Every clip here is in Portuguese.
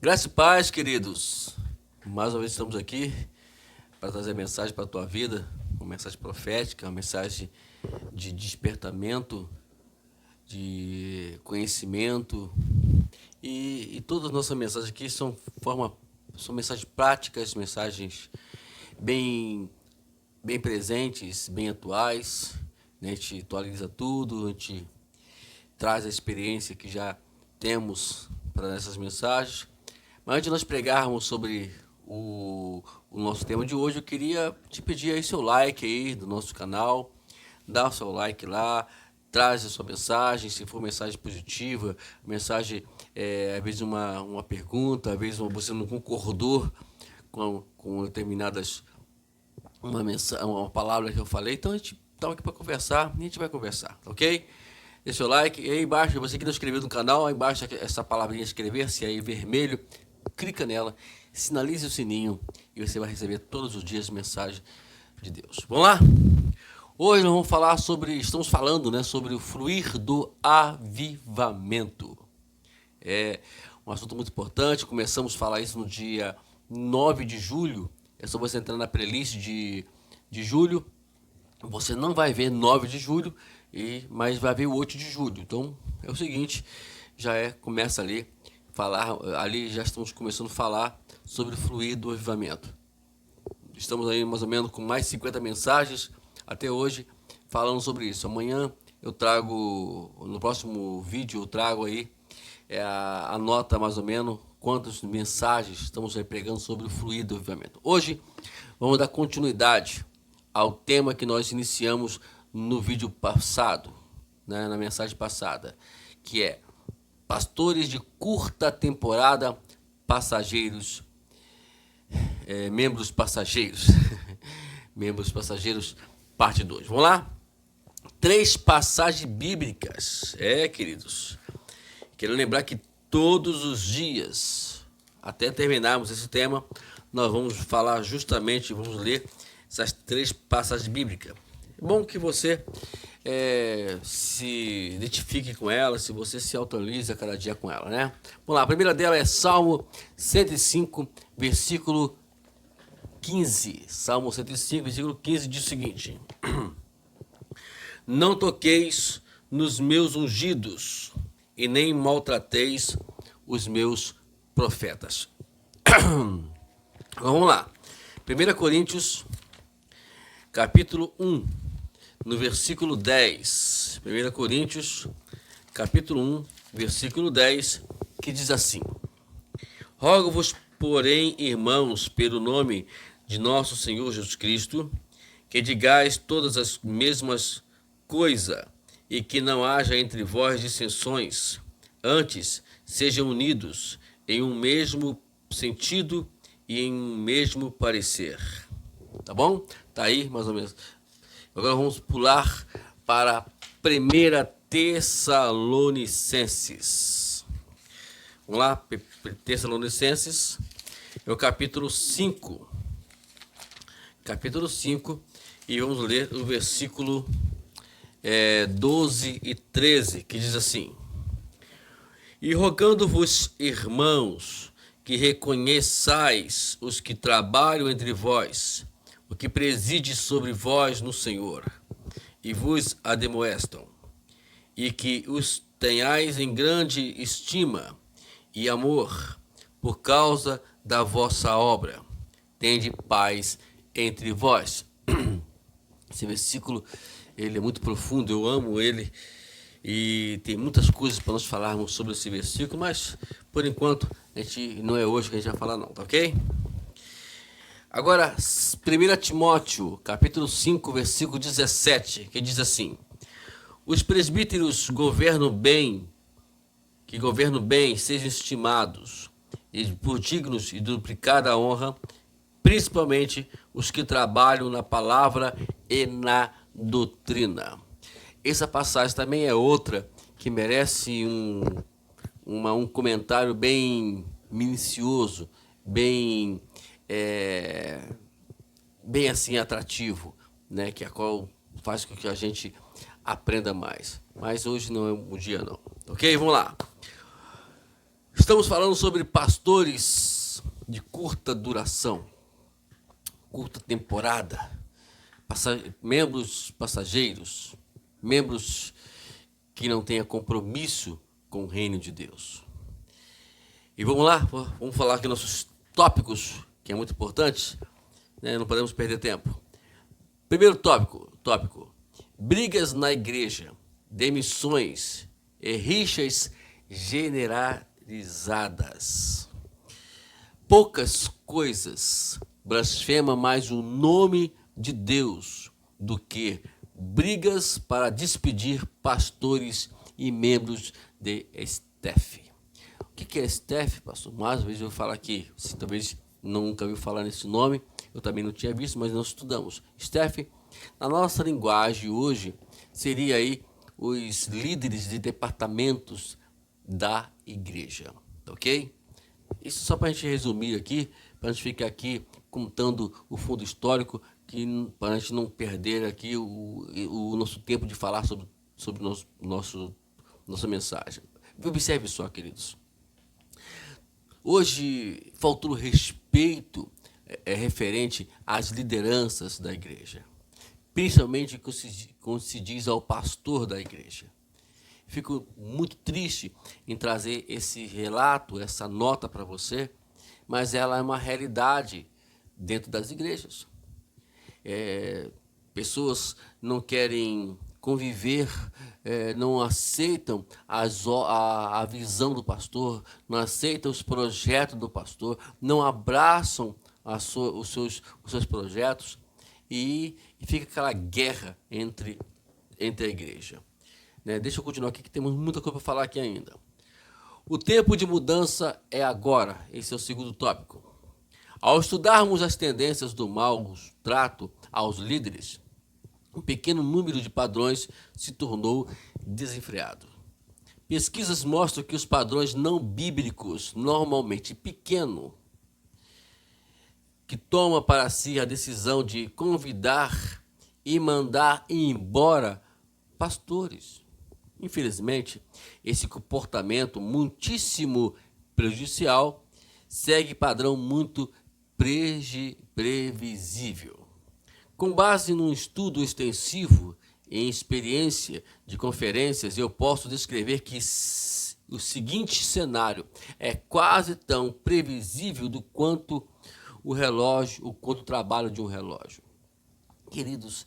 Graça e paz, queridos. Mais uma vez estamos aqui para trazer mensagem para a tua vida, uma mensagem profética, uma mensagem de despertamento, de conhecimento. E todas as nossas mensagens aqui são mensagens práticas, mensagens bem, bem presentes, bem atuais. Né? A gente atualiza tudo, a gente traz a experiência que já temos para essas mensagens. Mas antes de nós pregarmos sobre o nosso tema de hoje, eu queria te pedir aí seu like aí do nosso canal. Dá o seu like lá, traz a sua mensagem, se for mensagem positiva, mensagem, às vezes uma pergunta, às vezes você não concordou com determinadas, uma palavra que eu falei, então a gente está aqui para conversar e a gente vai conversar, ok? Deixa o seu like, e aí embaixo, você que não inscreveu no canal, aí embaixo essa palavrinha inscrever-se aí vermelho, clica nela, sinalize o sininho e você vai receber todos os dias mensagem de Deus. Vamos lá? Hoje nós vamos falar estamos falando, né, sobre o fruir do avivamento. É um assunto muito importante, começamos a falar isso no dia 9 de julho, é só você entrar na playlist de julho, você não vai ver 9 de julho, mas vai ver o 8 de julho. Então é o seguinte, começa ali, já estamos começando a falar sobre o fluir do avivamento. Estamos aí mais ou menos com mais 50 mensagens até hoje falando sobre isso. Amanhã eu trago, no próximo vídeo eu trago aí a nota mais ou menos, quantas mensagens estamos aí pregando sobre o fluir do avivamento. Hoje vamos dar continuidade ao tema que nós iniciamos no vídeo passado, né, na mensagem passada, que é pastores de curta temporada, passageiros, membros passageiros, membros passageiros, parte 2. Vamos lá? 3 passagens bíblicas, queridos. Quero lembrar que todos os dias, até terminarmos esse tema, nós vamos falar justamente, vamos ler essas 3 passagens bíblicas. É bom que você se identifique com ela, se você se atualiza cada dia com ela, né? Vamos lá, a primeira dela é Salmo 105, versículo 15. Salmo 105, versículo 15 diz o seguinte: não toqueis nos meus ungidos e nem maltrateis os meus profetas. Vamos lá, 1 Coríntios, capítulo 1, no versículo 10. 1 Coríntios, capítulo 1, versículo 10, que diz assim: rogo-vos, porém, irmãos, pelo nome de nosso Senhor Jesus Cristo, que digais todas as mesmas coisas, e que não haja entre vós dissensões, antes sejam unidos em um mesmo sentido e em um mesmo parecer. Tá bom? Tá aí, mais ou menos. Agora vamos pular para 1 Tessalonicenses. Vamos lá, Tessalonicenses, é o capítulo 5. Capítulo 5, e vamos ler o versículo 12 e 13, que diz assim: e rogando-vos, irmãos, que reconheçais os que trabalham entre vós, o que preside sobre vós no Senhor, e vos admoestam, e que os tenhais em grande estima e amor, por causa da vossa obra. Tende paz entre vós. Esse versículo, ele é muito profundo, eu amo ele, e tem muitas coisas para nós falarmos sobre esse versículo, mas, por enquanto, não é hoje que a gente vai falar não, tá ok? Agora, 1 Timóteo, capítulo 5, versículo 17, que diz assim: os presbíteros que governam bem, sejam estimados, e por dignos e duplicada honra, principalmente os que trabalham na palavra e na doutrina. Essa passagem também é outra que merece um comentário bem minucioso, bem assim atrativo, né? Que a qual faz com que a gente aprenda mais. Mas hoje não é um dia não. Ok? Vamos lá. Estamos falando sobre pastores de curta duração, curta temporada, membros passageiros, membros que não tenham compromisso com o reino de Deus. E vamos lá, vamos falar aqui nossos tópicos, que é muito importante, né? Não podemos perder tempo. Primeiro tópico, brigas na igreja, demissões e rixas generalizadas. Poucas coisas blasfema mais o nome de Deus do que brigas para despedir pastores e membros de staff. O que é staff, pastor? Mais uma vez eu vou falar aqui, você talvez nunca ouviu falar nesse nome, eu também não tinha visto, mas nós estudamos. Staff, na nossa linguagem hoje, seria aí os líderes de departamentos da igreja, ok? Isso só para a gente resumir aqui, para a gente ficar aqui contando o fundo histórico, para a gente não perder aqui o nosso tempo de falar sobre nossa mensagem. Observe só, queridos. Hoje faltou o respeito referente às lideranças da igreja, principalmente quando se diz ao pastor da igreja. Fico muito triste em trazer esse relato, essa nota para você, mas ela é uma realidade dentro das igrejas. Pessoas não querem conviver, não aceitam a visão do pastor, não aceitam os projetos do pastor, não abraçam os seus projetos e fica aquela guerra entre a igreja. Deixa eu continuar aqui que temos muita coisa para falar aqui ainda. O tempo de mudança é agora. Esse é o segundo tópico. Ao estudarmos as tendências do mau trato aos líderes, um pequeno número de padrões se tornou desenfreado. Pesquisas mostram que os padrões não bíblicos, normalmente pequeno, que toma para si a decisão de convidar e mandar embora pastores. Infelizmente, esse comportamento muitíssimo prejudicial segue padrão muito previsível. Com base num estudo extensivo em experiência de conferências, eu posso descrever que o seguinte cenário é quase tão previsível do quanto quanto o trabalho de um relógio. Queridos,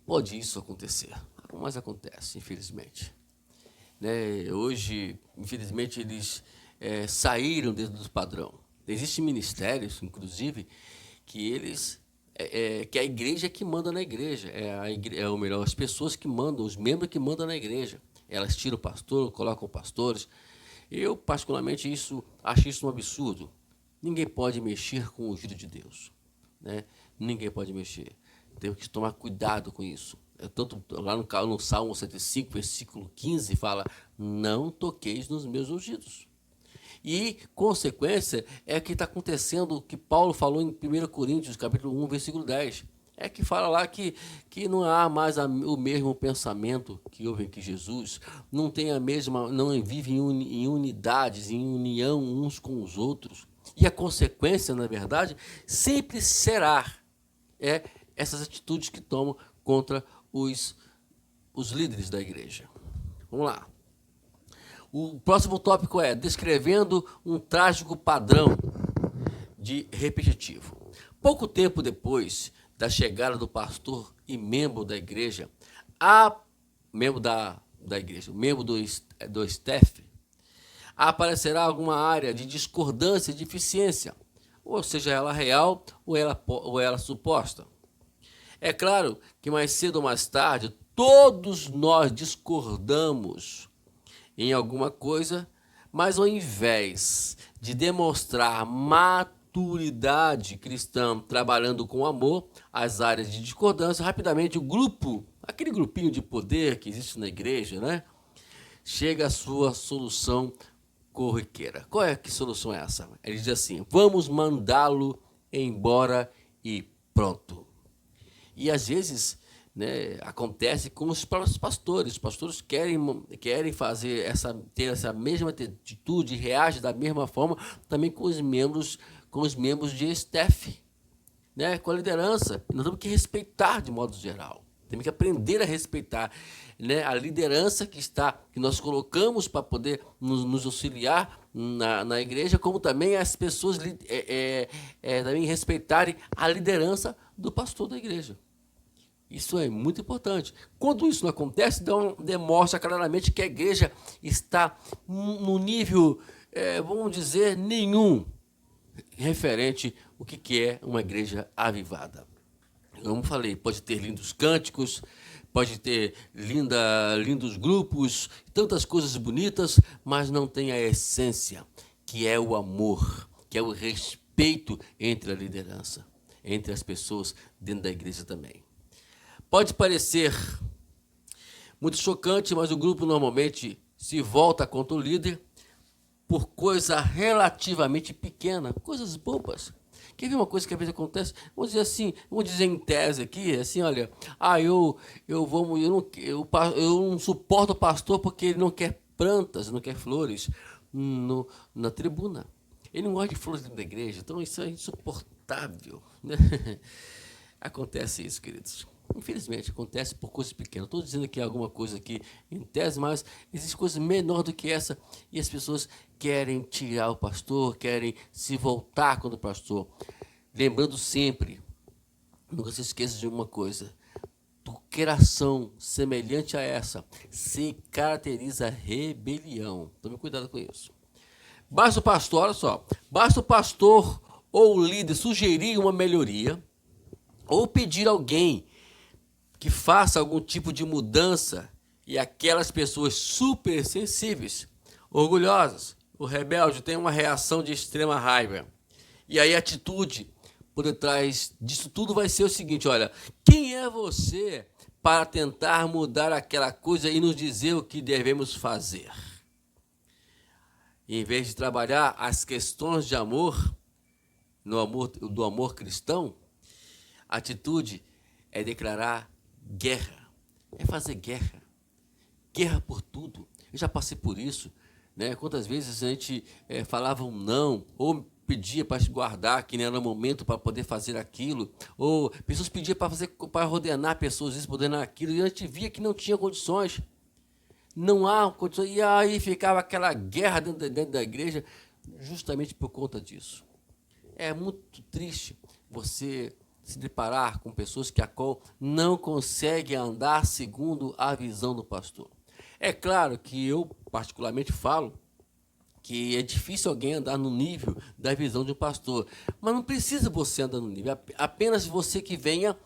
pode isso acontecer, mas acontece, infelizmente. Hoje, infelizmente, eles saíram dentro do padrão. Existem ministérios, inclusive, que que a igreja é que manda na igreja. Ou melhor, as pessoas que mandam, os membros que mandam na igreja. Elas tiram o pastor, colocam pastores. Eu, particularmente, acho isso um absurdo. Ninguém pode mexer com o juízo de Deus. Ninguém pode mexer. Temos que tomar cuidado com isso. Tanto lá no Salmo 105, versículo 15, fala: não toqueis nos meus ungidos. E, consequência, é o que está acontecendo, o que Paulo falou em 1 Coríntios, capítulo 1, versículo 10. É que fala lá que não há mais o mesmo pensamento que houve em Jesus, não vivem em unidades, em união uns com os outros. E a consequência, na verdade, sempre será essas atitudes que tomam contra os líderes da igreja. Vamos lá. O próximo tópico é descrevendo um trágico padrão de repetitivo. Pouco tempo depois da chegada do pastor e membro da igreja, membro do staff, aparecerá alguma área de discordância e deficiência, ou seja, ela real ou ela suposta. É claro que mais cedo ou mais tarde, todos nós discordamos em alguma coisa, mas ao invés de demonstrar maturidade cristã trabalhando com amor as áreas de discordância, rapidamente aquele grupinho de poder que existe na igreja, chega à sua solução corriqueira. Qual é que solução é essa? Ele diz assim: vamos mandá-lo embora e pronto. E às vezes né, acontece com os próprios pastores. Os pastores querem ter essa mesma atitude, reagem da mesma forma também com os membros de staff, né, com a liderança. Nós temos que respeitar de modo geral. Temos que aprender a respeitar, né, a liderança que nós colocamos para poder nos auxiliar na igreja, como também as pessoas também respeitarem a liderança do pastor da igreja. Isso é muito importante. Quando isso não acontece, então demonstra claramente que a igreja está no nível, vamos dizer, nenhum referente o que é uma igreja avivada. Como falei, pode ter lindos cânticos, pode ter lindos grupos, tantas coisas bonitas, mas não tem a essência, que é o amor, que é o respeito entre a liderança, entre as pessoas dentro da igreja também. Pode parecer muito chocante, mas o grupo normalmente se volta contra o líder por coisa relativamente pequena, coisas bobas. Quer ver uma coisa que às vezes acontece? Vamos dizer assim, vamos dizer em tese aqui, assim, olha, eu não suporto o pastor porque ele não quer plantas, não quer flores na tribuna. Ele não gosta de flores dentro da igreja, então isso é insuportável, né? Acontece isso, queridos. Infelizmente, acontece por coisas pequenas. Estou dizendo que é alguma coisa aqui em tese, mas existe coisa menor do que essa e as pessoas querem tirar o pastor, querem se voltar contra o pastor. Lembrando sempre, nunca se esqueça de uma coisa, qualquer ação semelhante a essa se caracteriza rebelião. Tome cuidado com isso. Basta o pastor, olha só, basta o pastor ou o líder sugerir uma melhoria ou pedir a alguém que faça algum tipo de mudança e aquelas pessoas super sensíveis, orgulhosas, o rebelde tem uma reação de extrema raiva. E aí a atitude por detrás disso tudo vai ser o seguinte, olha, quem é você para tentar mudar aquela coisa e nos dizer o que devemos fazer? Em vez de trabalhar as questões de amor, do amor cristão, a atitude é declarar guerra, é fazer guerra por tudo. Eu já passei por isso, né? Quantas vezes a gente falava um não, ou pedia para guardar, que não era o momento para poder fazer aquilo, ou pessoas pediam para ordenar pessoas isso, para ordenar aquilo, e a gente via que não tinha condições, não há condições, e aí ficava aquela guerra dentro da igreja, justamente por conta disso. É muito triste você se deparar com pessoas que não conseguem andar segundo a visão do pastor. É claro que eu particularmente falo que é difícil alguém andar no nível da visão de um pastor, mas não precisa você andar no nível, apenas você que venha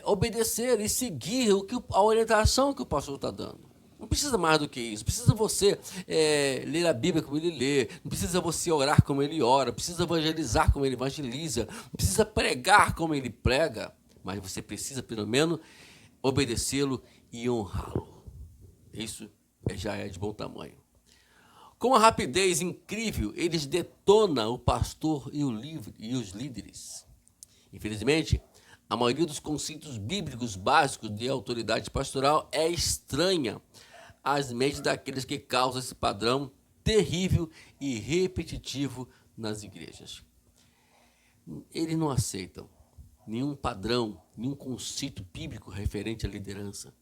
obedecer e seguir a orientação que o pastor está dando. Não precisa mais do que isso. Precisa você ler a Bíblia como ele lê. Não precisa você orar como ele ora. Precisa evangelizar como ele evangeliza. Não precisa pregar como ele prega. Mas você precisa, pelo menos, obedecê-lo e honrá-lo. Isso já é de bom tamanho. Com uma rapidez incrível, eles detonam o pastor e os líderes. Infelizmente, a maioria dos conceitos bíblicos básicos de autoridade pastoral é estranha às mentes daqueles que causam esse padrão terrível e repetitivo nas igrejas. Eles não aceitam nenhum padrão, nenhum conceito bíblico referente à liderança.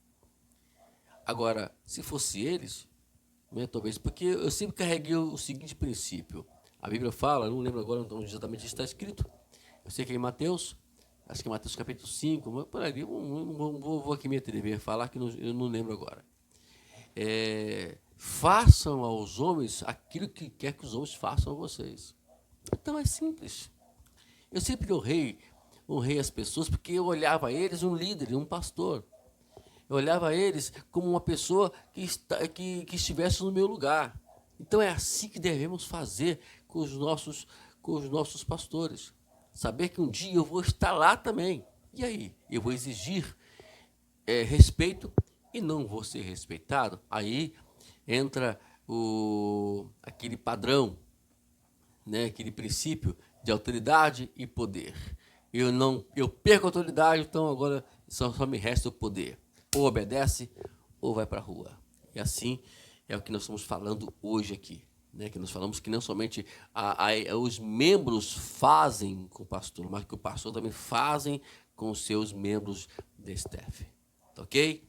Agora, se fosse eles, né, talvez, porque eu sempre carreguei o seguinte princípio. A Bíblia fala, não lembro agora onde exatamente está escrito, eu sei que é em Mateus, acho que é Mateus capítulo 5, mas por ali, vou aqui me atrever a falar que eu não lembro agora. Façam aos homens aquilo que quer que os homens façam a vocês. Então é simples. Eu sempre honrei as pessoas porque eu olhava a eles um líder, um pastor. Eu olhava a eles como uma pessoa que estivesse no meu lugar. Então é assim que devemos fazer com os nossos pastores. Saber que um dia eu vou estar lá também. E aí? Eu vou exigir respeito e não vou ser respeitado. Aí entra aquele padrão, né? Aquele princípio de autoridade e poder. Eu perco a autoridade, então agora só me resta o poder. Ou obedece, ou vai para a rua. E assim é o que nós estamos falando hoje aqui. Né? Que nós falamos que não somente os membros fazem com o pastor, mas que o pastor também fazem com os seus membros da staff. Ok?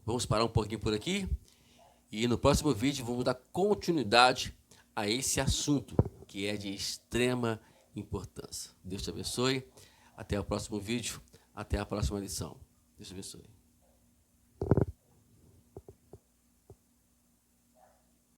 Vamos parar um pouquinho por aqui. E no próximo vídeo vamos dar continuidade a esse assunto, que é de extrema importância. Deus te abençoe. Até o próximo vídeo. Até a próxima lição. Deus te abençoe.